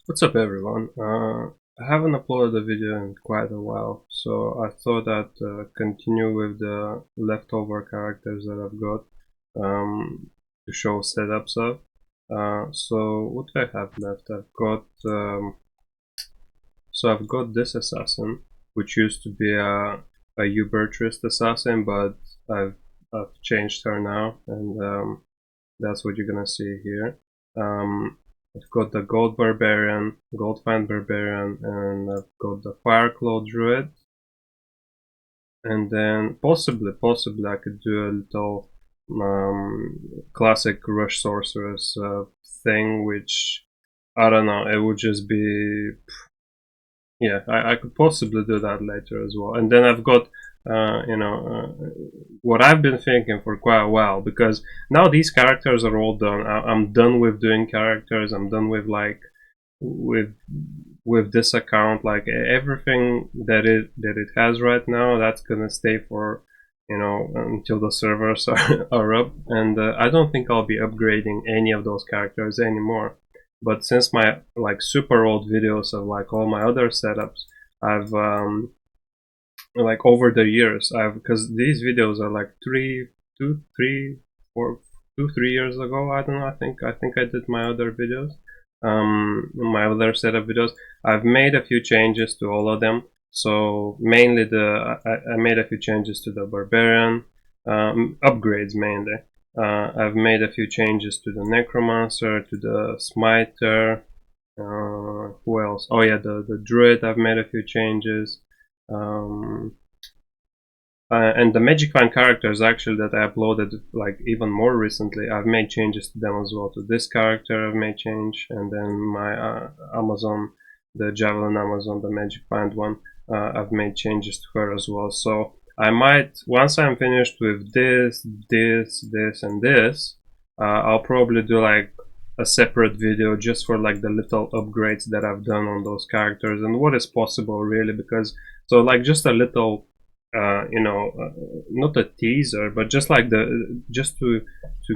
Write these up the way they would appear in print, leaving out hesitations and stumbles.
What's up, everyone? I haven't uploaded a video in quite a while, so I thought I'd continue with the leftover characters that I've got to show setups of. So what do I have left? I've got this assassin, which used to be a Ubertrist assassin, but I've changed her now, and that's what you're gonna see here. I've got the Gold Barbarian, Goldfind Barbarian, and I've got the Fireclaw Druid. And then possibly I could do a little classic Rush Sorceress thing, which I don't know, it would just be yeah, I could possibly do that later as well. And then I've got, what I've been thinking for quite a while, because now these characters are all done. I'm done with doing characters. I'm done with with this account. Like everything that it has right now, that's gonna stay for until the servers are up. And I don't think I'll be upgrading any of those characters anymore. But since my like super old videos of like all my other setups, I've like over the years, because these videos are like 3 years ago. I don't know. I think I did my other videos, my other set of videos. I've made a few changes to all of them. So mainly I made a few changes to the barbarian, upgrades mainly. I've made a few changes to the necromancer, to the smiter. Who else? Oh yeah, the druid. I've made a few changes. Um, and the Magic Find characters actually that I uploaded like even more recently, I've made changes to them as well. To this character I've made change, and then my Amazon, the Javelin Amazon, the Magic Find one, I've made changes to her as well. So I might, once I'm finished with this, and this, I'll probably do like a separate video just for like the little upgrades that I've done on those characters and what is possible really, because so like just a little not a teaser, but just like just to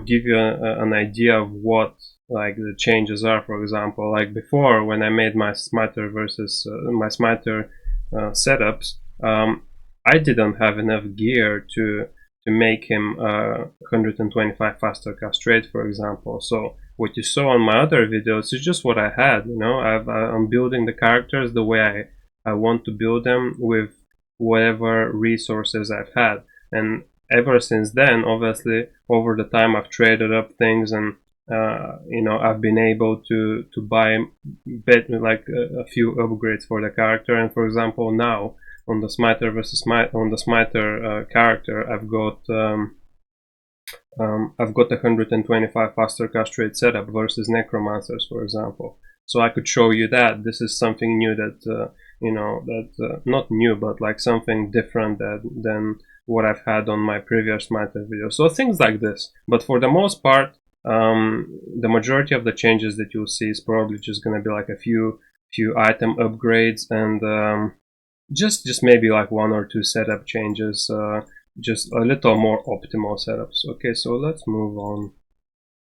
give you an idea of what like the changes are. For example, like before when I made my smiter versus my smiter setups, I didn't have enough gear to make him 125 faster cast rate, for example. So what you saw on my other videos is just what I had. I'm building the characters the way I want to build them with whatever resources I've had. And ever since then, obviously, over the time I've traded up things, and I've been able to buy like a few upgrades for the character. And for example, now on the smiter versus on the smiter character, I've got 125 faster cast rate setup versus necromancers, for example. So I could show you that this is something new that not new, but like something different than what I've had on my previous Smiter video. So things like this. But for the most part, the majority of the changes that you'll see is probably just gonna be like a few item upgrades, and just maybe like one or two setup changes. Just a little more optimal setups. Okay, so let's move on.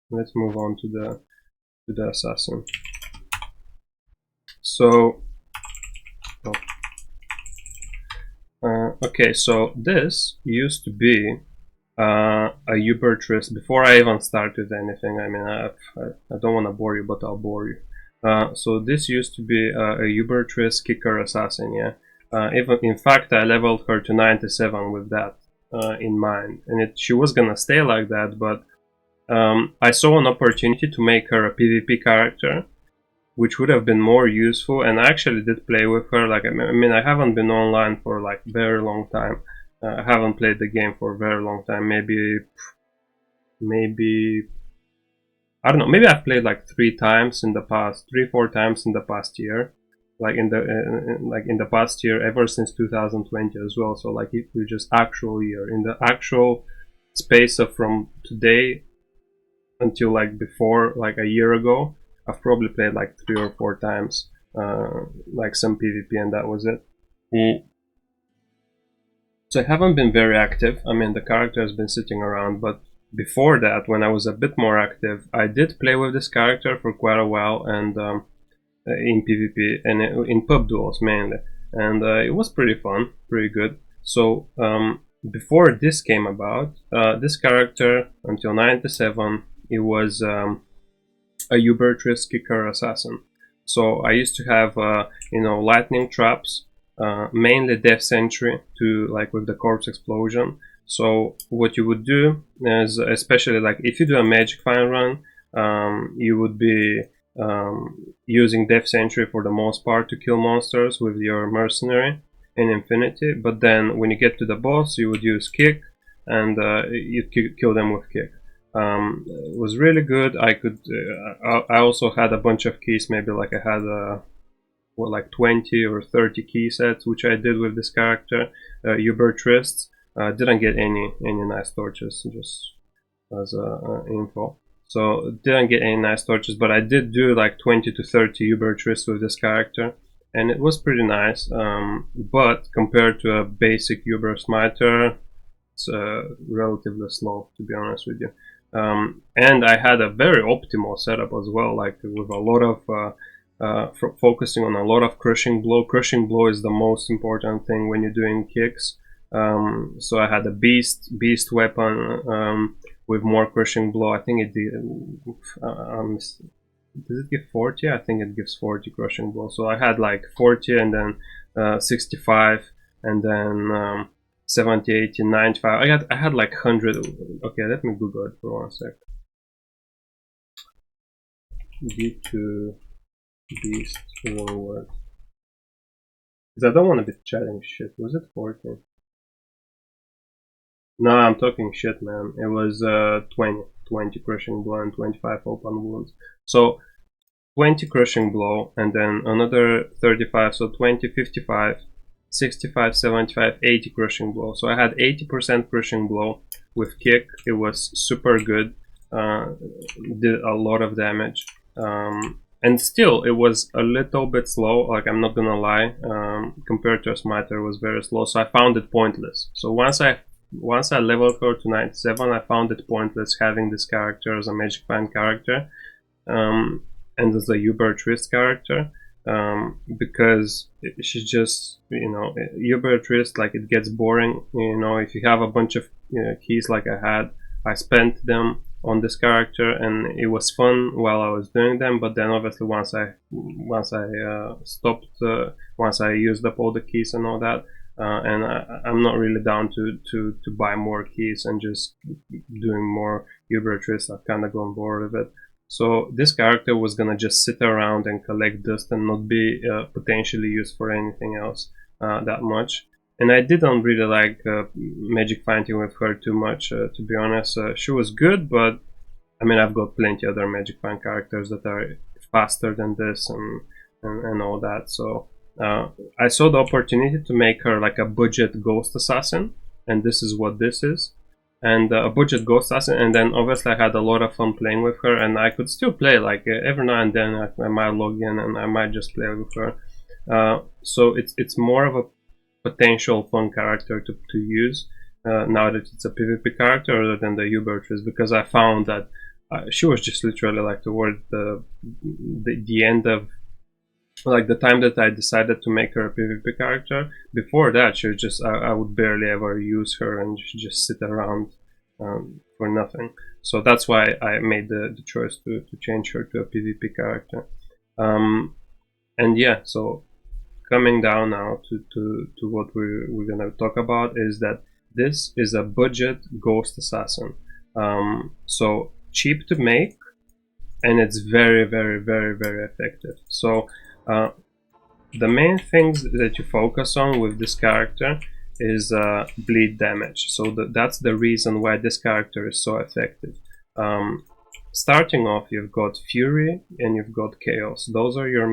Let's move on to the assassin. So, okay, so this used to be a Ubertrist before I even started anything. I mean, I don't want to bore you, but I'll bore you. So this used to be a Ubertrist kicker assassin. Yeah. Even in fact, I leveled her to 97 with that in mind, and she was gonna stay like that, but I saw an opportunity to make her a PvP character, which would have been more useful. And I actually did play with her. Like, I mean, I haven't been online for like very long time. I haven't played the game for a very long time. Maybe I don't know. Maybe I've played like 3 times in the past, 3-4 times in the past year. Like in the past year, ever since 2020 as well. So like if you just actual year, in the actual space of from today until like before, like a year ago, I've probably played like 3 or 4 times, like some PvP, and that was it. So I haven't been very active. I mean, the character has been sitting around, but before that, when I was a bit more active, I did play with this character for quite a while, and in PvP and in pub duels mainly, and it was pretty fun, pretty good. So before this came about, this character until 97, it was a Ubertrist kicker assassin. So I used to have lightning traps, mainly death sentry to like with the corpse explosion. So what you would do is, especially like if you do a magic fine run, you would be using death sentry for the most part to kill monsters with your mercenary in infinity. But then when you get to the boss, you would use kick, and you kill them with kick. It was really good. I could. I also had a bunch of keys. Maybe like I had like 20 or 30 key sets, which I did with this character. Ubertrist. Didn't get any nice torches, just as info. So didn't get any nice torches, but I did do like 20 to 30 Ubertrist with this character, and it was pretty nice. But compared to a basic Uber Smiter, it's relatively slow, to be honest with you. And I had a very optimal setup as well, like with a lot of focusing on a lot of crushing blow. Crushing blow is the most important thing when you're doing kicks. So I had a beast weapon with more crushing blow. I think it did. Does it give 40? I think it gives 40 crushing blow. So I had like 40 and then 65 and then 70, 80, 95. I had like 100. Okay, let me Google it for 1 sec. D2 beast forward. Because I don't want to be chatting shit. Was it 40? No, I'm talking shit, man. It was 20 crushing blow and 25 open wounds. So 20 crushing blow and then another 35, so 20, 55, 65, 75, 80 crushing blow. So I had 80% crushing blow with kick. It was super good. Did a lot of damage. And still, it was a little bit slow, like I'm not gonna lie. Compared to a smiter, it was very slow, so I found it pointless. So once I leveled her to 97, I found it pointless having this character as a magic fan character, and as a Ubertrist character, because she's just, Ubertrist, like it gets boring, if you have a bunch of keys like I had. I spent them on this character and it was fun while I was doing them, but then obviously once I stopped, once I used up all the keys and all that, and I'm not really down to buy more keys and just doing more Ubertrist. I've kind of gone bored of it. So this character was gonna just sit around and collect dust and not be potentially used for anything else that much. And I didn't really like magic fighting with her too much, to be honest. She was good, but I mean, I've got plenty other magic fight characters that are faster than this and all that. So I saw the opportunity to make her like a budget ghost assassin, and this is what this is. And a budget ghost assassin, and then obviously I had a lot of fun playing with her, and I could still play, like every now and then I might log in and I might just play with her. So it's more of a potential fun character to use now that it's a PvP character other than the Ubertrist, because I found that she was just literally like toward the end of like the time that I decided to make her a PvP character. Before that, she was just I would barely ever use her and just sit around for nothing. So that's why I made the choice to change her to a PvP character. And yeah, so coming down now to what we're gonna talk about is that this is a budget ghost assassin. So cheap to make, and it's very, very, very, very effective. So the main things that you focus on with this character is bleed damage. So that's the reason why this character is so effective. Starting off, you've got Fury and you've got Chaos. Those are your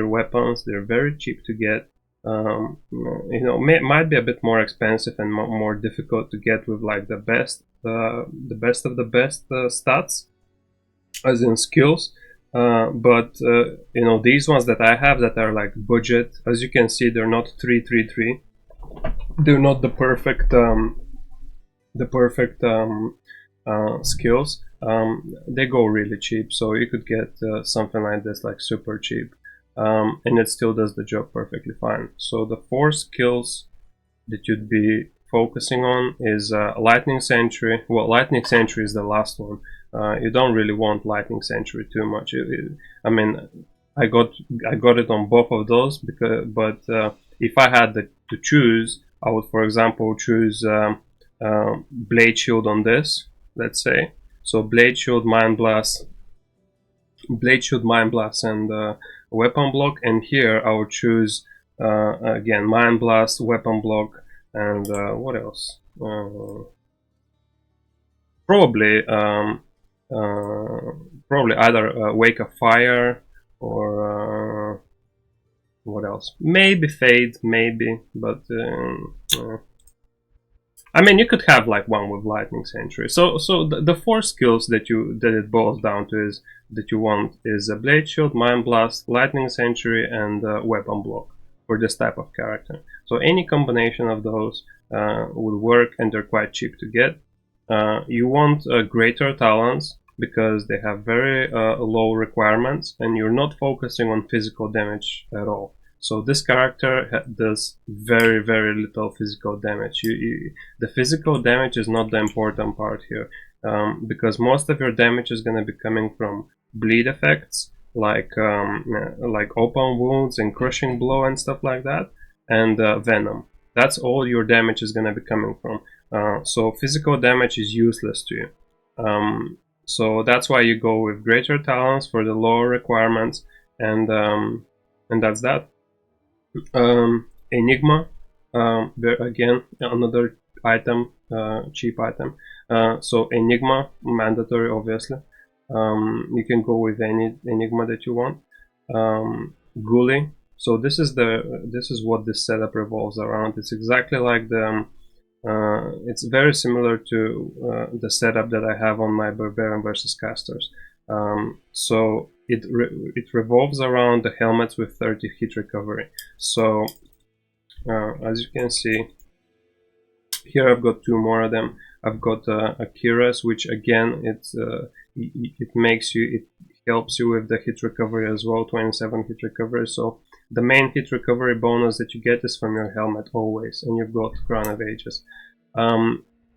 weapons. They're very cheap to get. Might be a bit more expensive and more difficult to get with like the best of the best stats, as in skills. But these ones that I have that are like budget, as you can see, they're not 333. They're not the perfect skills. they go really cheap. So you could get something like this, like super cheap, and it still does the job perfectly fine. So the 4 skills that you'd be focusing on is Lightning Sentry. Well, Lightning Sentry is the last one. You don't really want Lightning Sentry too much. I mean, I got it on both of those but if I had to choose, I would, for example, choose Blade Shield on this. Let's say so. Blade Shield, Mind Blast, and Weapon Block. And here I would choose again Mind Blast, Weapon Block, and what else? Probably probably either Wake of Fire or what else? Maybe Fade, maybe, but I mean, you could have like one with Lightning Sentry. So the 4 skills that it boils down to is that you want is a Blade Shield, Mind Blast, Lightning Sentry, and Weapon Block for this type of character. So any combination of those would work, and they're quite cheap to get. You want greater talents because they have very low requirements, and you're not focusing on physical damage at all. So this character does very, very little physical damage. The physical damage is not the important part here, because most of your damage is going to be coming from bleed effects, like open wounds and crushing blow and stuff like that, and venom. That's all your damage is going to be coming from. So physical damage is useless to you. So that's why you go with greater talents for the lower requirements, and that's that. Enigma, again another item, cheap item. So Enigma, mandatory, obviously. You can go with any Enigma that you want. Ghoulie. So this is what this setup revolves around. It's exactly like it's very similar to the setup that I have on my Barbarian versus Casters. So it revolves around the helmets with 30 hit recovery. So as you can see here, I've got 2 more of them. I've got Akira's, which again it helps you with the hit recovery as well, 27 hit recovery. So the main hit recovery bonus that you get is from your helmet always, and you've got Crown of Ages.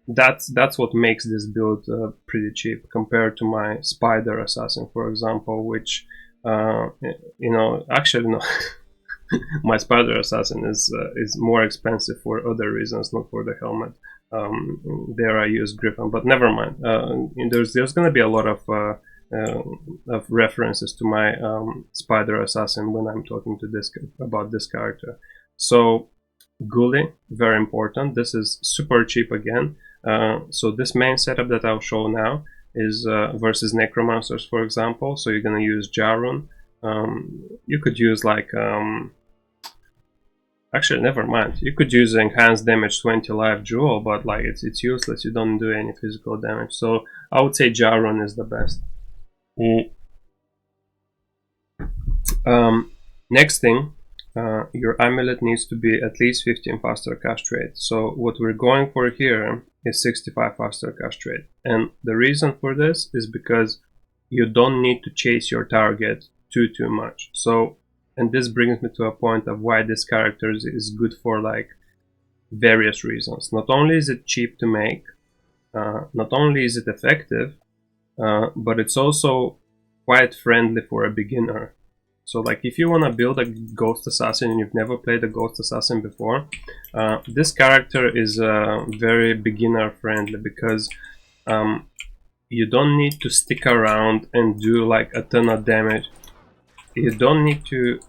That's what makes this build pretty cheap compared to my Spider Assassin, for example, which actually no. My Spider Assassin is more expensive for other reasons, not for the helmet. There I use Griffin, but never mind. There's going to be a lot of references to my Spider Assassin when I'm talking about this character. So Ghoulie, very important. This is super cheap again. So this main setup that I'll show now is versus Necromancers, for example. So you're going to use Jarun. You could use like actually never mind, you could use enhanced damage 20 life jewel, but like it's useless. You don't do any physical damage, so I would say Jarun is the best. Next thing, your amulet needs to be at least 15 faster cast rate. So what we're going for here is 65 faster cast rate, and the reason for this is because you don't need to chase your target too much. So, and this brings me to a point of why this character is good for like various reasons. Not only is it cheap to make, not only is it effective, but it's also quite friendly for a beginner. So like if you want to build a Ghost Assassin and you've never played a Ghost Assassin before, this character is very beginner friendly because you don't need to stick around and do like a ton of damage. You don't need to,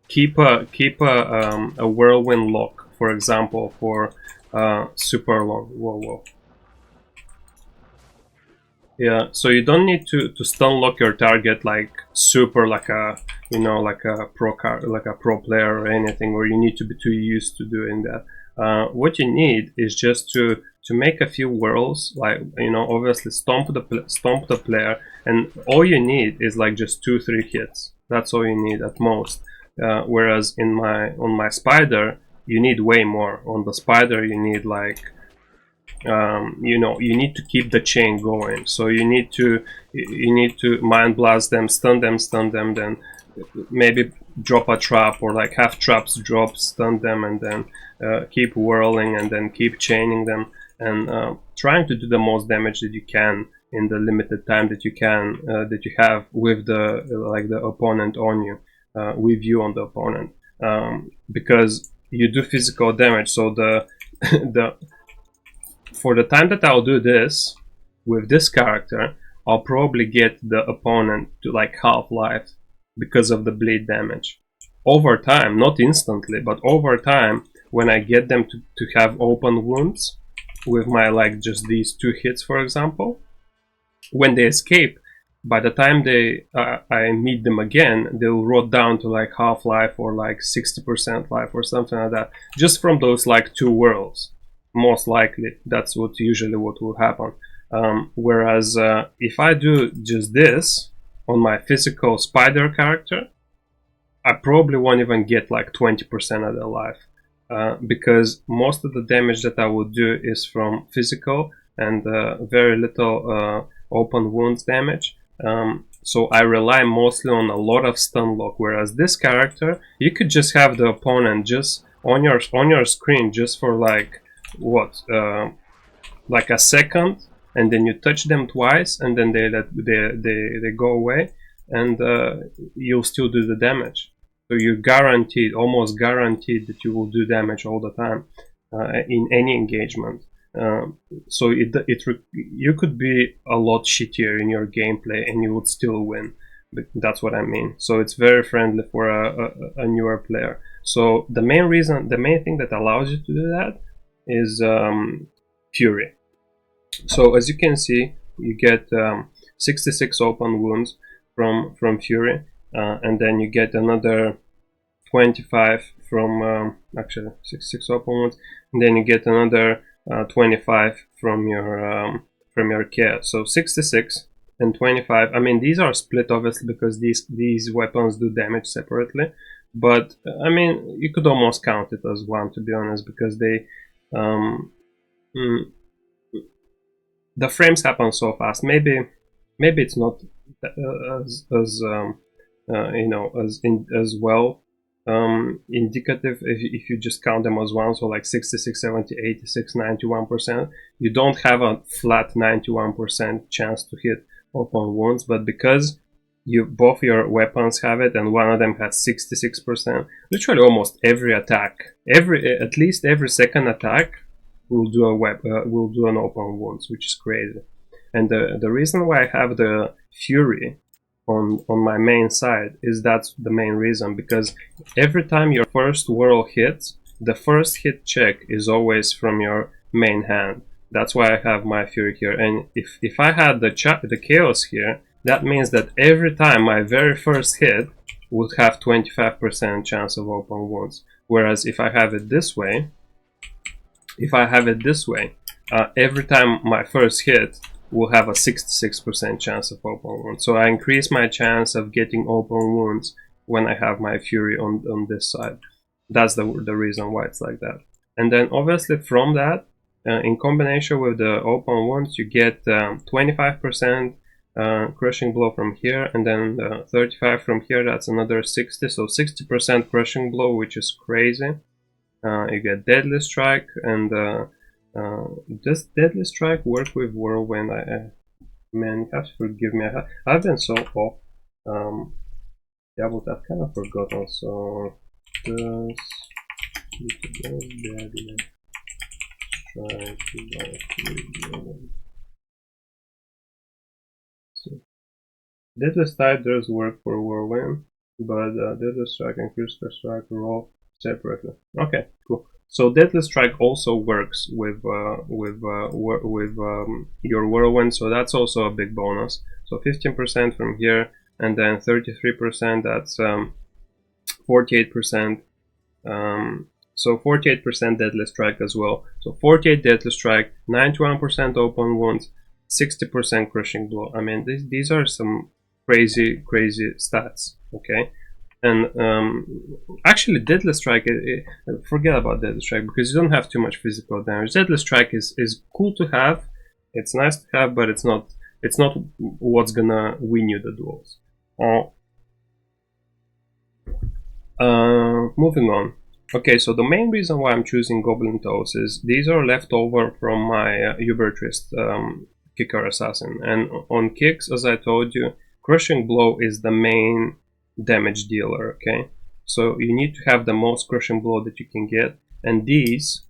keep a whirlwind lock, for example, for super long. Whoa. Yeah, so you don't need to stun lock your target like super, like a pro player or anything, where you need to be too used to doing that. What you need is just to make a few whirls, like obviously stomp the player, and all you need is like just 2-3 hits. That's all you need at most. Whereas on my Spider, you need way more. On the Spider, you need like you know, you need to keep the chain going. So you need to mind blast them, stun them, then maybe drop a trap, or like have traps drop, stun them, and then keep whirling, and then keep chaining them, and trying to do the most damage that you can in the limited time that you can that you have with the like the opponent on you, with you on the opponent, because you do physical damage. So the the for the time that I'll do this with this character, I'll probably get the opponent to like half life because of the bleed damage. Over time, not instantly, but over time, when I get them to have open wounds with my like just these 2 hits, for example, when they escape, by the time I meet them again, they'll rot down to like half life or like 60% life or something like that, just from those like 2 worlds. Most likely, that's usually what will happen. Whereas if I do just this on my physical spider character, I probably won't even get like 20% of their life, because most of the damage that I will do is from physical, and very little open wounds damage. So I rely mostly on a lot of stun lock. Whereas this character, you could just have the opponent just on your screen just for like what, like a second, and then you touch them twice, and then they go away, and you'll still do the damage. So you're guaranteed, almost guaranteed, that you will do damage all the time in any engagement. So you could be a lot shittier in your gameplay and you would still win. But that's what I mean. So it's very friendly for a newer player. So the main thing that allows you to do that is Fury. So as you can see, you get 66 open wounds from Fury, and then you get another 25 from actually 66 open wounds, and then you get another 25 from your chaos. So 66 and 25. I mean, these are split obviously because these weapons do damage separately, but I mean, you could almost count it as one, to be honest, because they the frames happen so fast. Maybe it's not as you know, as well indicative if you just count them as one. So like 66, 70, 86, 91%. You don't have a flat 91% chance to hit open wounds, but because both your weapons have it, and one of them has 66%, literally almost every attack, at least every second attack will do an open wounds, which is crazy. And the reason why I have the Fury on my main side is that's the main reason, because every time your first whirl hits, the first hit check is always from your main hand. That's why I have my Fury here. And if I had the chaos here, that means that every time my very first hit would have 25% chance of open wounds. Whereas if I have it this way, every time my first hit will have a 66% chance of open wounds. So I increase my chance of getting open wounds when I have my Fury on this side. That's the reason why it's like that. And then obviously from that, in combination with the open wounds, you get 25% crushing blow from here, and then 35 from here. That's another 60. So 60% crushing blow, which is crazy. You get Deadly Strike, and does Deadly Strike work with Whirlwind? Man, you have to forgive me. I've been so off. Yeah, but I've kind of forgotten. So does Deadly Strike work with Whirlwind? So Deadly Strike does work for Whirlwind, but Deadly Strike and Crystal Strike roll separately. Okay, cool. So Deadly Strike also works with your Whirlwind, so that's also a big bonus. So 15% from here, and then 33%. That's 48%. So 48% Deadly Strike as well. So 48 Deadly Strike, 91% open wounds, 60% crushing blow. I mean, these are some crazy stats. Okay. And actually, Deadly Strike, forget about Deadly Strike because you don't have too much physical damage. Deadly Strike is cool to have, it's nice to have, but it's not what's gonna win you the duels. Moving on. Okay, so the main reason why I'm choosing Goblin Toes is these are left over from my Ubertrist Kicker Assassin. And on kicks, as I told you, Crushing Blow is the main damage dealer, okay? So you need to have the most Crushing Blow that you can get. And these...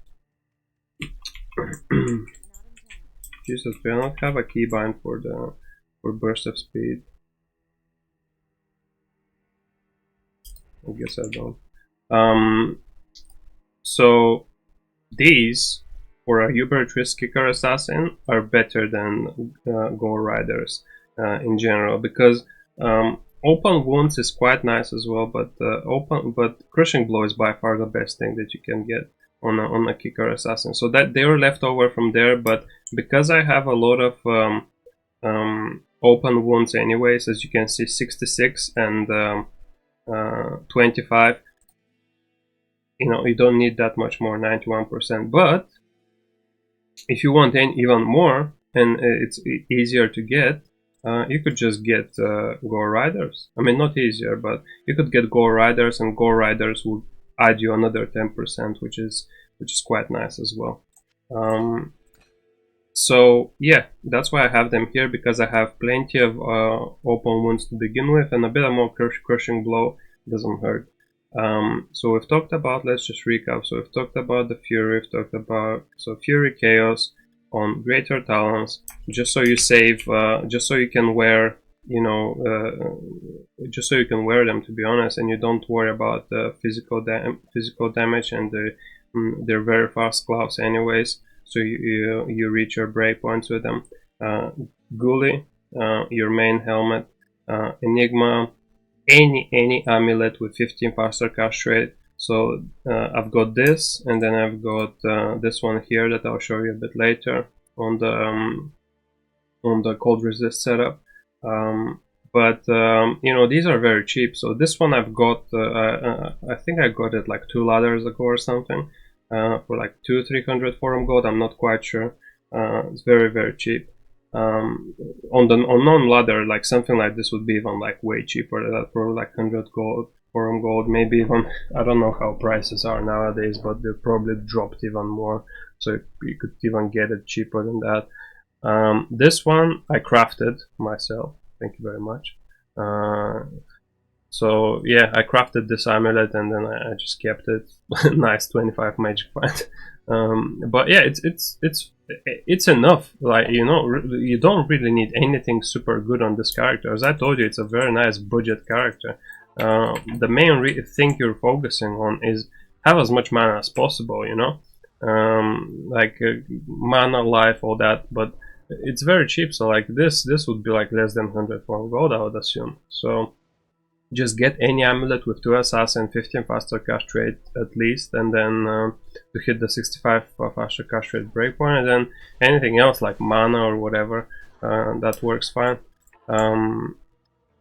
Jesus, do I not have a keybind for burst of speed? I guess I don't. So these, for a Ubertrist Kicker Assassin, are better than Gore Riders in general, because open wounds is quite nice as well, but Crushing Blow is by far the best thing that you can get on a Kicker Assassin. So that they were left over from there, but because I have a lot of open wounds anyways, as you can see, 66 and 25, you don't need that much more, 91%. But if you want even more and it's easier to get, you could just get Gore Riders. I mean, not easier, but you could get Gore Riders, and Gore Riders would add you another 10%, which is quite nice as well. So yeah, that's why I have them here, because I have plenty of open wounds to begin with, and a bit more Crushing Blow doesn't hurt. So we've talked about, let's just recap. So we've talked about the Fury, we've talked about, so Fury Chaos on Greater Talons, just so you save, just so you can wear, just so you can wear them, to be honest, and you don't worry about the physical damage, and they're very fast gloves anyways, so you reach your breakpoints with them. Ghoulie, your main helmet. Enigma, any amulet with 15 faster cast rate. So I've got this, and then I've got this one here that I'll show you a bit later on the cold resist setup. These are very cheap. So this one I've got, I think I got it like 2 ladders ago or something, for like 200-300 forum gold. I'm not quite sure. It's very, very cheap. On non-ladder, like something like this would be even like way cheaper. That probably like 100 gold, forum gold, maybe even, I don't know how prices are nowadays, but they probably dropped even more, so you could even get it cheaper than that. This one I crafted myself, thank you very much. So yeah, I crafted this amulet, and then I just kept it. Nice 25 magic point. But yeah, it's enough. Like, you don't really need anything super good on this character. As I told you, it's a very nice budget character. The main thing you're focusing on is have as much mana as possible, mana, life, all that. But it's very cheap, so like this would be like less than 100 for gold, I would assume. So just get any amulet with 2 assassin, 15 faster cast rate at least, and then to hit the 65 faster cast rate breakpoint, and then anything else like mana or whatever, that works fine.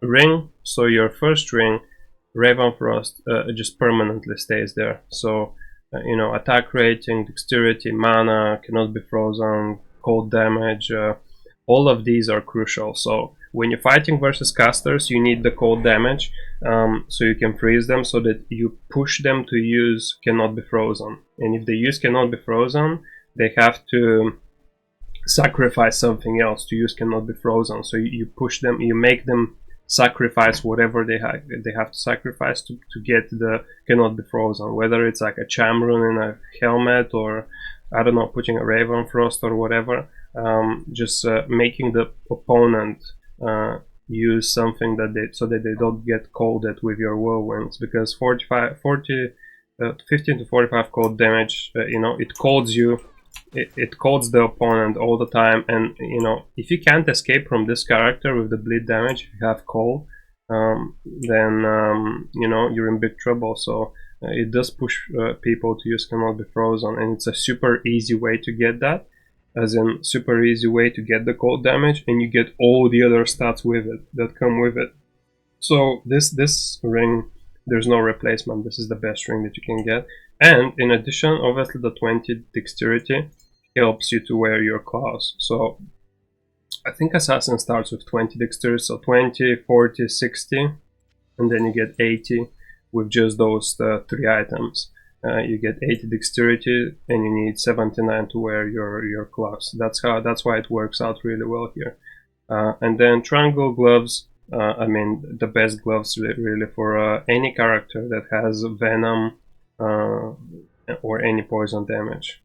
Ring, so your first ring, Ravenfrost, just permanently stays there. So attack rating, dexterity, mana, cannot be frozen, cold damage, all of these are crucial. So when you're fighting versus casters, you need the cold damage, so you can freeze them, so that you push them to use cannot be frozen. And if they use cannot be frozen, they have to sacrifice something else to use cannot be frozen. So you push them, you make them sacrifice whatever they have to sacrifice to get the cannot be frozen, whether it's like a charm rune in a helmet, or I don't know, putting a Ravenfrost or whatever. Just making the opponent use something so that they don't get colded with your whirlwinds, because 15 to 45 cold damage, it colds you, it colds the opponent all the time, and if you can't escape from this character with the bleed damage, if you have cold, then you're in big trouble. So it does push people to use cannot be frozen, and it's a super easy way to get that, as in super easy way to get the cold damage, and you get all the other stats with it that come with it. So this ring There's no replacement. This is the best ring that you can get. And in addition, obviously the 20 dexterity helps you to wear your claws. So I think Assassin starts with 20 dexterity, so 20, 40, 60, and then you get 80 with just those 3 items. You get 80 dexterity, and you need 79 to wear your gloves. That's why it works out really well here. And then triangle gloves. I mean, the best gloves really for any character that has venom or any poison damage.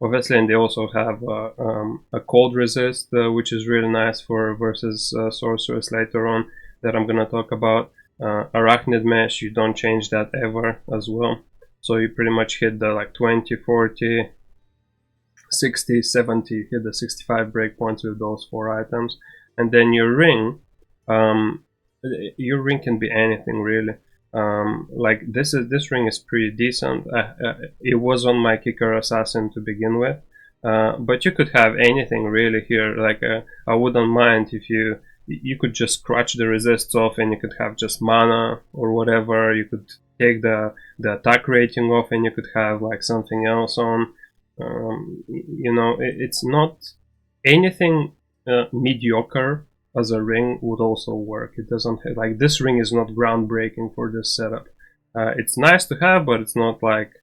Obviously, and they also have a cold resist, which is really nice for versus sorcerers later on that I'm gonna talk about. Arachnid mesh, you don't change that ever as well. So you pretty much hit the like 20, 40, 60, 70, hit the 65 breakpoints with those 4 items. And then your ring can be anything really. Like this ring is pretty decent. It was on my kicker assassin to begin with, but you could have anything really here. Like I wouldn't mind if you could just scratch the resists off, and you could have just mana or whatever. You could take the attack rating off, and you could have like something else on. You know, it's not anything mediocre as a ring would also work. It doesn't have, like, this ring is not groundbreaking for this setup. It's nice to have, but it's not like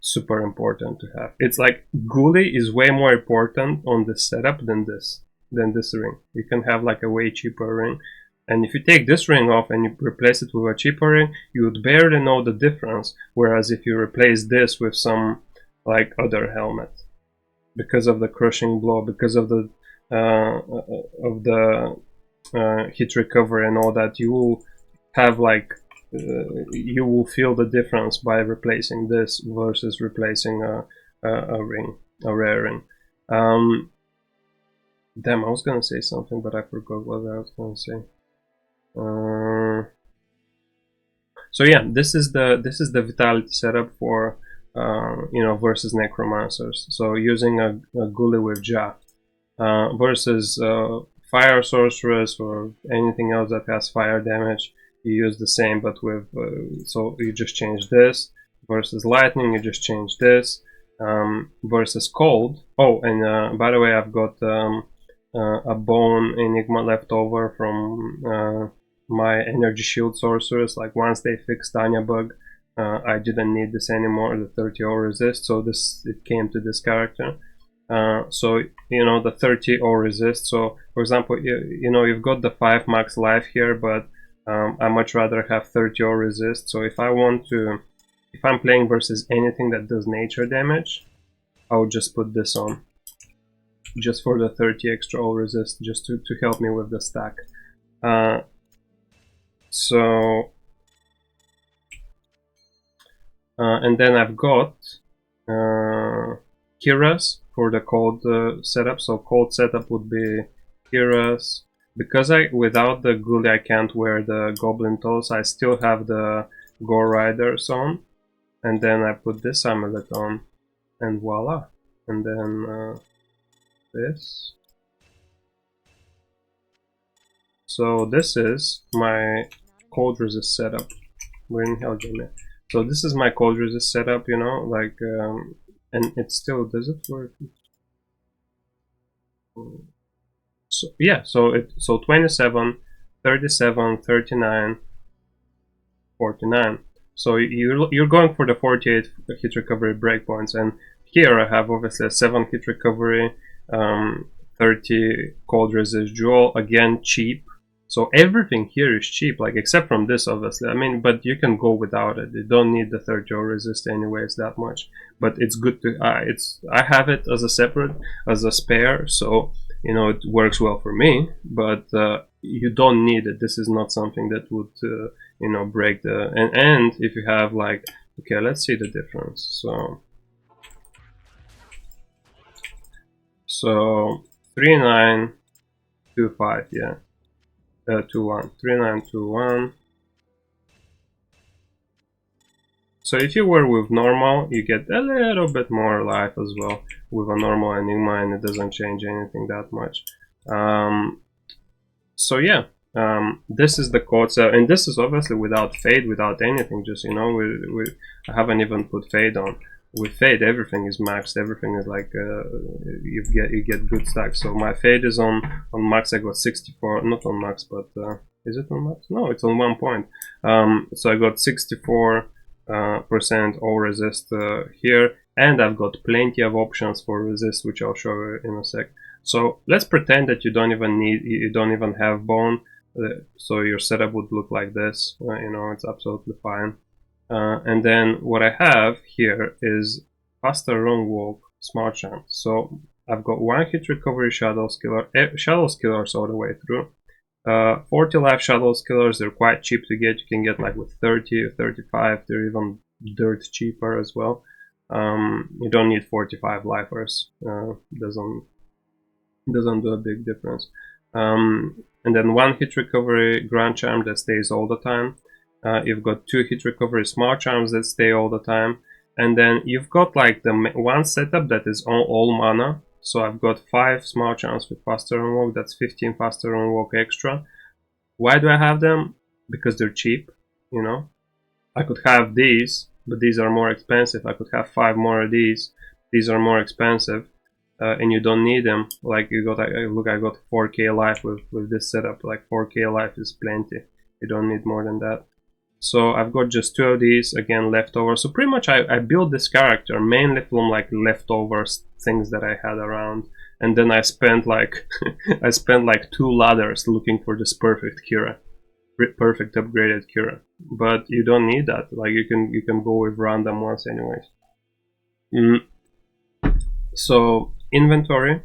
super important to have. It's like Ghoulie is way more important on this setup than this ring. You can have like a way cheaper ring, and if you take this ring off and you replace it with a cheaper ring, you would barely know the difference. Whereas if you replace this with some like other helmet, because of the crushing blow, because of the hit recovery and all that, you will have like you will feel the difference by replacing this versus replacing a rare ring. Damn, I was gonna say something, but I forgot what I was gonna say. So yeah, this is the vitality setup for you know, versus necromancers. So using a Ghoulie with Ja versus fire sorceress or anything else that has fire damage, you use the same, but with so you just change this. Versus lightning, you just change this. Versus cold. Oh, and by the way, I've got a bone Enigma left over from my energy shield sorcerers. Like once they fixed Tanya bug, I didn't need this anymore, the 30-0 resist, so it came to this character. So you know, the 30-0 resist. So for example, you know, you've got the 5 max life here, but I much rather have 30-0 resist. So if I'm playing versus anything that does nature damage, I would just put this on, just for the 30 extra 0 resist, just to help me with the stack. And then I've got Kira's for the cold setup. So cold setup would be Kira's. Because without the Ghoulie I can't wear the Goblin Toes, I still have the Gore Riders on. And then I put this amulet on, and voila. And then this. So this is my cold resist setup. Where in hell, Jimmy? So this is my cold resist setup, you know, like, and it still, does it work? So yeah, so 27, 37, 39, 49. So you're going for the 48 hit recovery breakpoints, and here I have obviously a 7 hit recovery, 30 cold resist dual, again cheap. So everything here is cheap, like except from this, obviously. I mean, but you can go without it. You don't need the 30 resist anyways that much. But it's good to I have it as a separate, as a spare, so you know, it works well for me. But you don't need it. This is not something that would you know, break the and if you have like, okay, let's see the difference. So 3925, yeah. 2-1, 3921. So if you were with normal, you get a little bit more life as well with a normal Enigma, and it doesn't change anything that much. So yeah, This is the code set, and this is obviously without fade, without anything. Just I haven't even put fade on. With fade, everything is maxed. Everything is like you get good stacks. So my fade is on max. I got 64, not on max, but is it on max? No, it's on 1 point. So I got 64 percent all resist here, and I've got plenty of options for resist, which I'll show you in a sec. So let's pretend that you don't even have bone. So your setup would look like this. It's absolutely fine. And then what I have here is faster wrong walk, smart chance. So I've got 1 hit recovery shadows killer, shadows killers all the way through. 40 life shadows killers, they're quite cheap to get. You can get like with 30 or 35. They're even dirt cheaper as well. You don't need 45 lifers. Doesn't do a big difference. And then 1 hit recovery grand charm that stays all the time. You've got 2 hit recovery smart charms that stay all the time. And then you've got like the one setup that is all mana. So I've got 5 smart charms with faster unwalk. That's 15 faster unwalk extra. Why do I have them? Because they're cheap, I could have these, but these are more expensive. I could have 5 more of these. These are more expensive. And you don't need them. Like look, I got 4k life with this setup. Like 4k life is plenty. You don't need more than that. So I've got just 2 of these, again, leftover. So pretty much I built this character mainly from like leftovers, things that I had around. And then I spent like I spent like 2 ladders looking for this perfect Kira, perfect upgraded Kira. But you don't need that. Like you can go with random ones anyways. So inventory,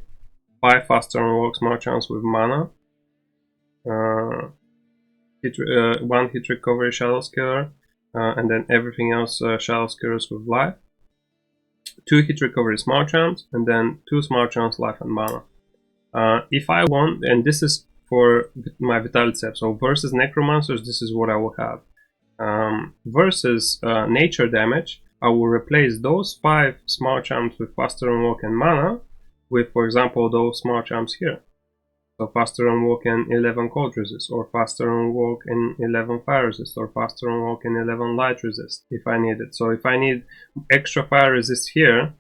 5 faster unlock smart chance with mana. 1 hit recovery shadow killer, and then everything else shadow killers with life. 2 hit recovery smart charms, and then 2 smart charms, life and mana. If I want, and this is for my vitality set, so versus necromancers, this is what I will have. Versus nature damage, I will replace those 5 smart charms with faster unlock and mana with, for example, those smart charms here. So faster unwalk and 11 cold resist, or faster unwalk and 11 fire resist, or faster unwalk and 11 light resist if I need it. So if I need extra fire resist here,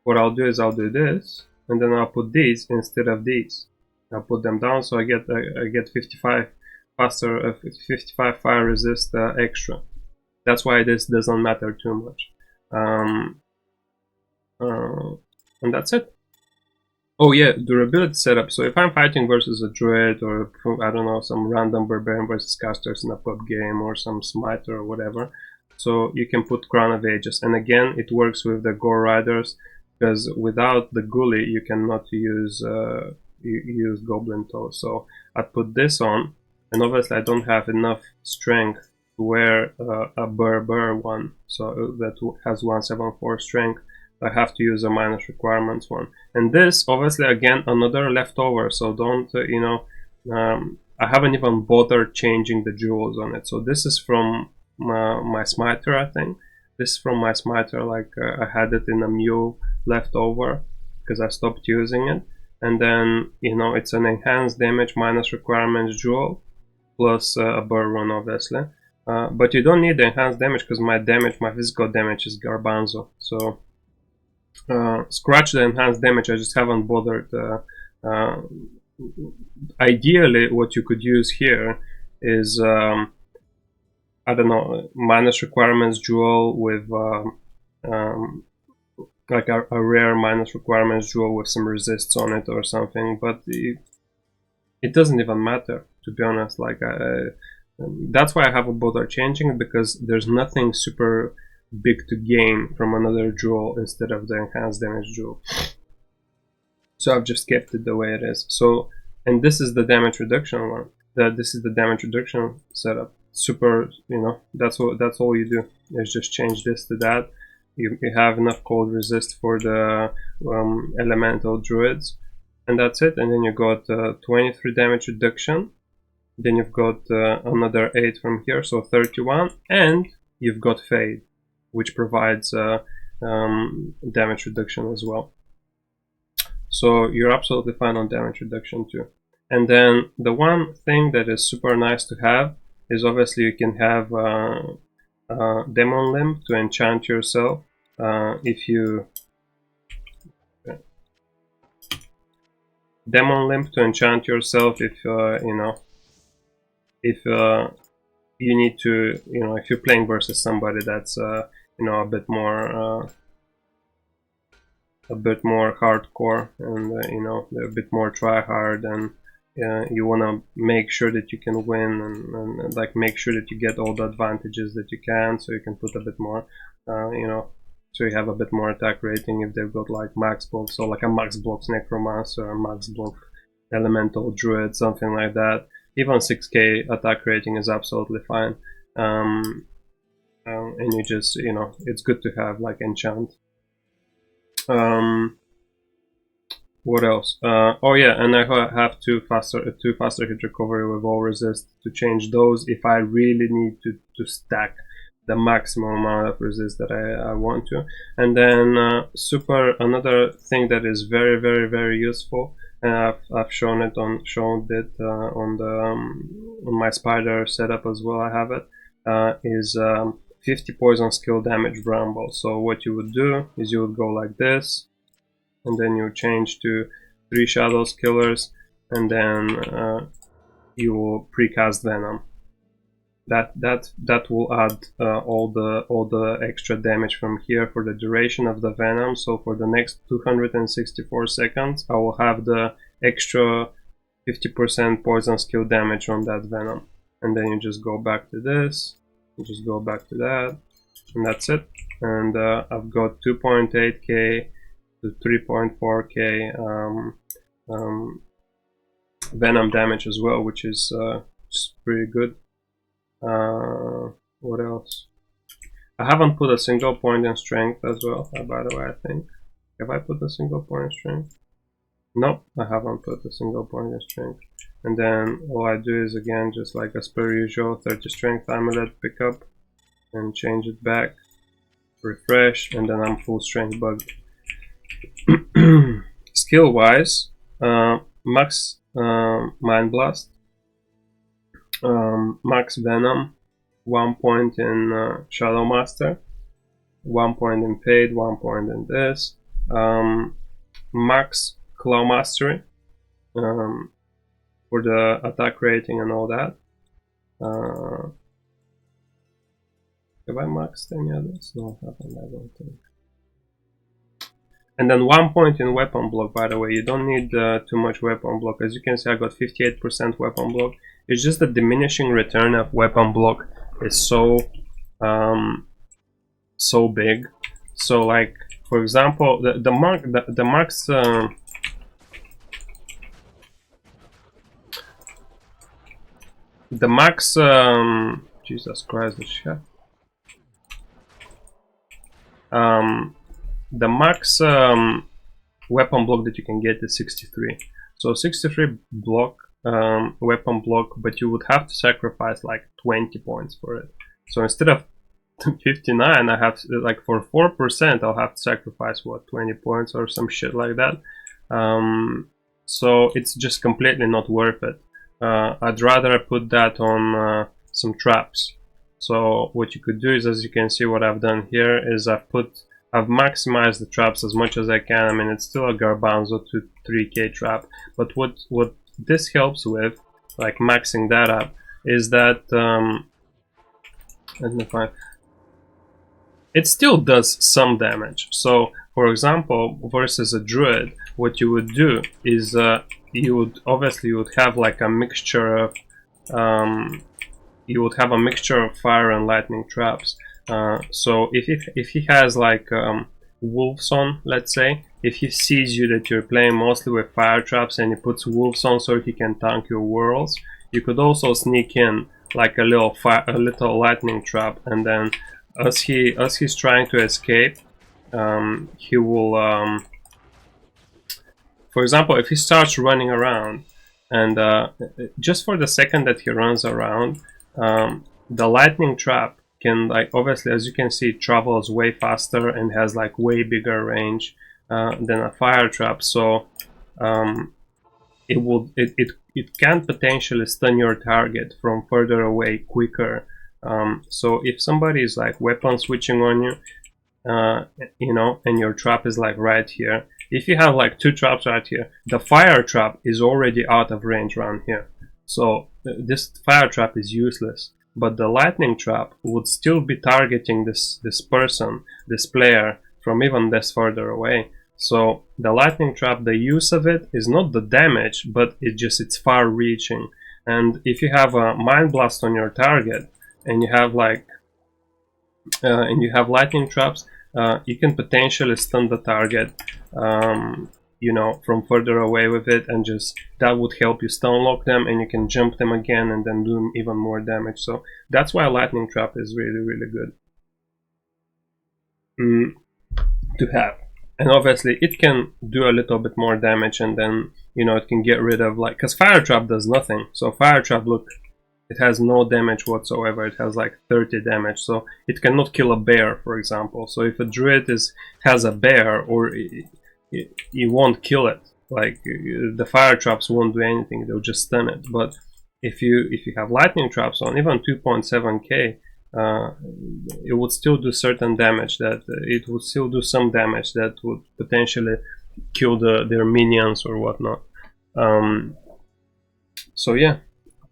what I'll do is I'll do this, and then I'll put these instead of these. I'll put them down, so I get 55 faster, 55 fire resist extra. That's why this doesn't matter too much. And that's it. Oh yeah, durability setup. So if I'm fighting versus a druid, or I don't know, some random barbarian versus casters in a pub game, or some smiter or whatever, so you can put Crown of Ages. And again, it works with the Gore Riders, because without the Ghoulie you cannot use Goblin Toe. So I put this on, and obviously I don't have enough strength to wear a Burr one, so that has 174 strength. I have to use a minus requirements one. And this, obviously, again, another leftover, so don't, I haven't even bothered changing the jewels on it. So this is from my smiter, I think. This is from my smiter, like I had it in a Mew leftover because I stopped using it. And then, it's an enhanced damage minus requirements jewel plus a burr one, obviously. But you don't need the enhanced damage because my physical damage is Garbanzo. So scratch the enhanced damage, I just haven't bothered. Ideally, what you could use here is, I don't know, minus requirements jewel with like a rare minus requirements jewel with some resists on it or something, but it doesn't even matter, to be honest. Like that's why I haven't bothered changing it, because there's nothing super big to gain from another jewel instead of the enhanced damage jewel. So I've just kept it the way it is. So, and this is the damage reduction one. This is the damage reduction setup. Super, that's all you do is just change this to that. You have enough cold resist for the elemental druids, and that's it. And then you got 23 damage reduction. Then you've got another 8 from here, so 31, and you've got fade, which provides damage reduction as well. So you're absolutely fine on damage reduction too. And then the one thing that is super nice to have is obviously you can have demon limb to enchant yourself. If you demon limb to enchant yourself, if you know, if you need to, you know, if you're playing versus somebody that's you know, a bit more hardcore, and you know, they're a bit more try hard, and you want to make sure that you can win, and like make sure that you get all the advantages that you can, so you can put a bit more, you know, so you have a bit more attack rating if they've got like max block, so like a max blocks necromancer, a max block elemental druid, something like that. Even 6k attack rating is absolutely fine. And you just, you know, it's good to have like enchant. What else? Oh yeah, and I have two faster hit recovery with all resist to change those if I really need to stack the maximum amount of resist that I want to. And then another thing that is very useful, and I've shown it on on my spider setup as well. I have it is 50 poison skill damage bramble. So what you would do is you would go like this, and then you change to 3 shadows killers, and then you will precast venom. That will add all the extra damage from here for the duration of the venom. So for the next 264 seconds, I will have the extra 50% poison skill damage on that venom. And then you just go back to this, you just go back to that, and that's it. And I've got 2.8k to 3.4k venom damage as well, which is pretty good. What else? I haven't put a single point in strength as well, by the way, I think. Have I put a single point in strength? Nope, I haven't put a single point in strength. And then all I do is, again, just like as per usual, 30 strength amulet, pick up and change it back, refresh, and then I'm full strength bugged. Skill wise, max mind blast, max venom, 1 point in shadow master, 1 point in fade, 1 point in this, max claw mastery for the attack rating and all that. Have I maxed any others? No, I haven't, I don't think. And then 1 point in weapon block, by the way. You don't need too much weapon block. As you can see, I got 58% weapon block. It's just the diminishing return of weapon block is so so big. So like, for example, the max Jesus Christ, the shit. The max weapon block that you can get is 63. So 63 block weapon block, but you would have to sacrifice like 20 points for it. So instead of 59, I have like for 4% I'll have to sacrifice what, 20 points or some shit like that. So it's just completely not worth it. I'd rather put that on some traps. So what you could do is, as you can see, what I've done here is I've maximized the traps as much as I can. I mean, it's still a garbanzo to 3k trap, but what this helps with, like maxing that up, is that let me find, it still does some damage. So for example, versus a druid, what you would do is you would have like a mixture of fire and lightning traps. So if he has like wolves on, let's say, if he sees you that you're playing mostly with fire traps and he puts wolves on so he can tank your whirls, you could also sneak in like a little lightning trap, and then as he's trying to escape, he will for example, if he starts running around, and just for the second that he runs around, the lightning trap can, like, obviously, as you can see, it travels way faster and has like way bigger range than a fire trap. So it it can potentially stun your target from further away quicker. So if somebody is like weapon switching on you, you know, and your trap is like right here, if you have like two traps right here, the fire trap is already out of range around here, so this fire trap is useless, but the lightning trap would still be targeting this person, this player, from even this further away. So the lightning trap, the use of it is not the damage, but it's far reaching. And if you have a mind blast on your target and you have like lightning traps, you can potentially stun the target, you know, from further away with it, and just that would help you stun lock them, and you can jump them again and then do even more damage. So that's why lightning trap is really good to have. And obviously it can do a little bit more damage, and then, you know, it can get rid of, like, because fire trap does nothing. So fire trap, look, it has no damage whatsoever. It has like 30 damage, so it cannot kill a bear, for example. So if a druid has a bear, or you won't kill it, like the fire traps won't do anything, they'll just stun it. But if you have lightning traps on, even 2.7k, it would still do certain damage, that it would still do some damage that would potentially kill their minions or whatnot. So yeah.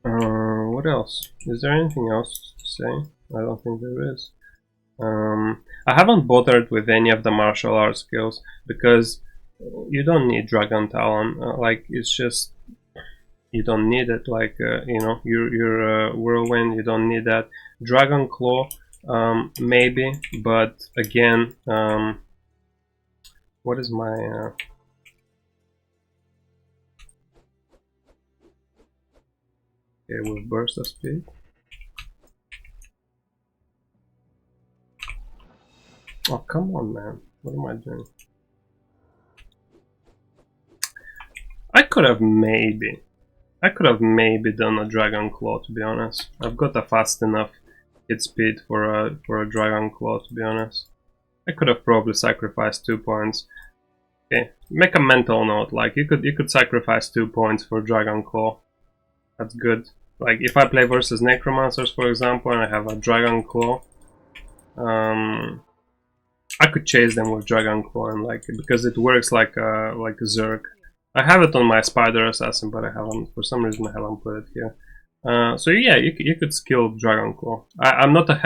What else? Is there anything else to say? I don't think there is. I haven't bothered with any of the martial arts skills because you don't need Dragon Talon. Like, it's just, you don't need it. Like, you know, your Whirlwind, you don't need that. Dragon Claw, maybe, but again, what is my... Okay, with burst of speed. Oh, come on, man. What am I doing? I could have maybe done a Dragon Claw, to be honest. I've got a fast enough hit speed for a Dragon Claw, to be honest. I could have probably sacrificed 2 points. Okay, make a mental note. Like, you could sacrifice 2 points for Dragon Claw. That's good. Like, if I play versus Necromancers, for example, and I have a Dragon Claw, I could chase them with Dragon Claw, and like, because it works like a Zerg. I have it on my Spider Assassin, but I haven't, for some reason, I haven't put it here. So yeah, you could skill Dragon Claw. I'm not a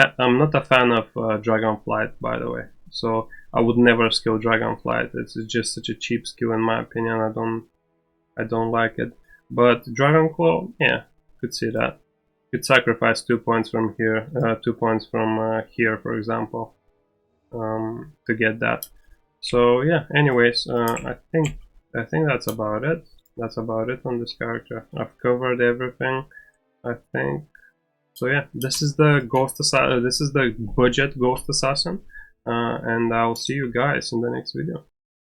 fan of Dragonflight, by the way. So I would never skill Dragonflight. It's just such a cheap skill, in my opinion. I don't like it. But Dragon Claw, yeah, could see that. Could sacrifice 2 points from here, 2 points from here, for example, to get that. So yeah. Anyways, I think that's about it. That's about it on this character. I've covered everything, I think. So yeah, this is the Ghost Assassin. This is the budget Ghost Assassin, and I'll see you guys in the next video.